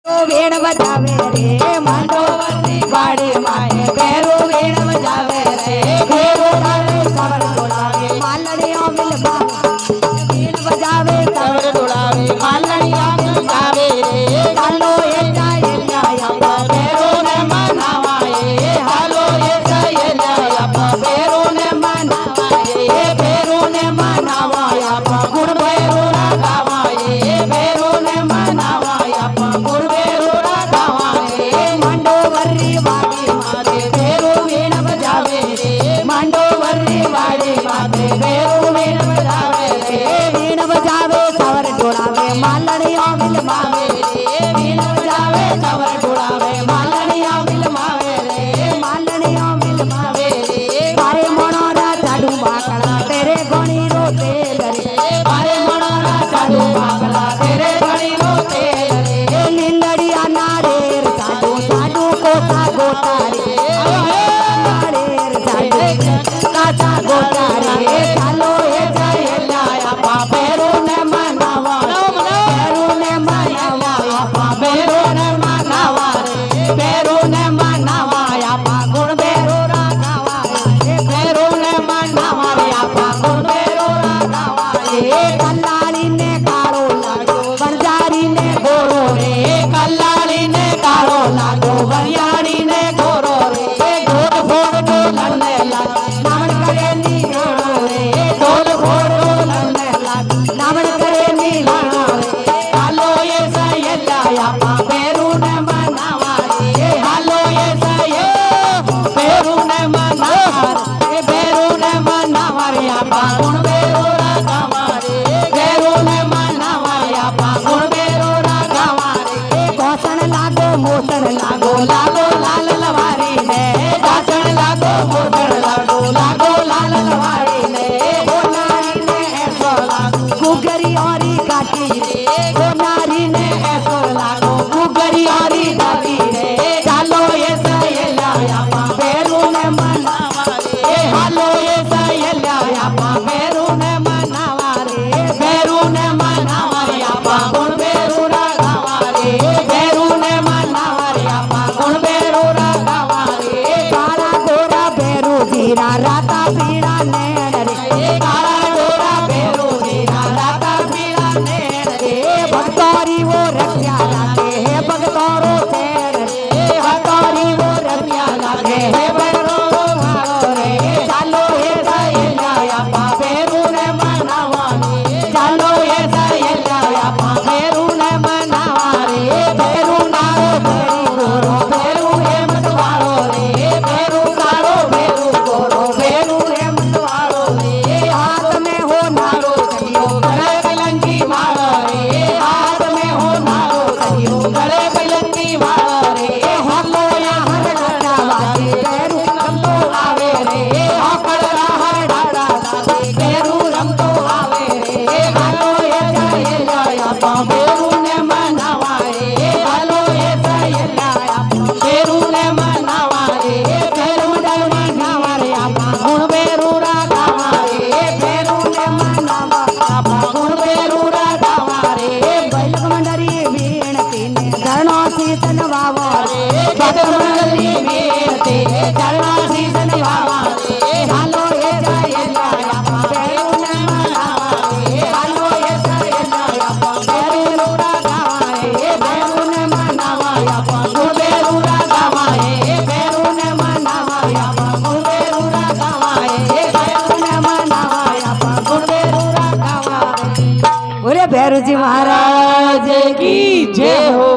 वीण बजावे रे मांडोवरनी वाड़ी माए भैरू वीण बजावे रे भैरू तारे सवर डोलावे मालड़ियों मिलवा वीण बजावे सवर डोलावे मालड़ियों मिलवावे रे हालो ये जाया भैरू ने मनावाए हालो ये जाया भैरू ने मनावाए भैरू ने मनावाया गुण भैरू ना गावाए भैरू ने मनावाया गुण मालड़ियों मिलवावे रे वीण बजावे सवर डोलावे मालड़ियों मिलवावे रे मालड़ियों मिलवावे रे मारे मनोरा झाड़ू बाकड़ा तेरे घणी रोते रे मारे मनोरा झाड़ू बाकड़ा तेरे घणी रोते रे लीलड़िया नारेर झाड़ू झाड़ू कोसा गोता रे नारेर झाड़ू कासा गोता रे चालो ये जाए लाया बाबेरो ने मनावा कल्लाड़ी ने कारो लागो बंजारी ने गोरो रे कल्लाड़ी ने कारो लागो बंजारी ने गोरो रे ढोल फोड़ ढोलने लग नामन करे नी गाना रे ढोल फोड़ ढोलने लग नामन करे नी गाना रे हालो ये सैयदा या बेरू ने मनावा रे हालो ये सैयदा बेरू ने मनावा रे बेरू ने मनावा रे आपा गुण बेरू रागावा मोसर लागो लागो लाल लवारी ने दासण लागो मोसर लागो लागो लाल लवारी ने गोनारी ने ऐसो लागो गुगरी औरी काटी रे गोनारी ने ऐसो लागो गुगरी औरी काटी रे चालो ये सैयला या बेरू ने मनावा रे हालो ये सैयला या बेरू ने मनावा रे बेरू ने मनावा या गुण बेरू रागावा रे बेरू ने जीरा राता पीड़ा नैन रे काला गोरा बेरू जीरा राता पीड़ा नैन रे भगतौरी वो रखिया लागे है भगतौरो चैन रे भगतौरी वो रखिया लागे है भगतौरो भागो रे चालो ये सैयदा या बेरू ने मनावा रे चालो ये सैयदा या बेरू ने मनावा रे बेरू नारो बेरी गोरो बेरू है मतवारो रे बेरू कारो बेरू भैरू जी महाराज की जय हो।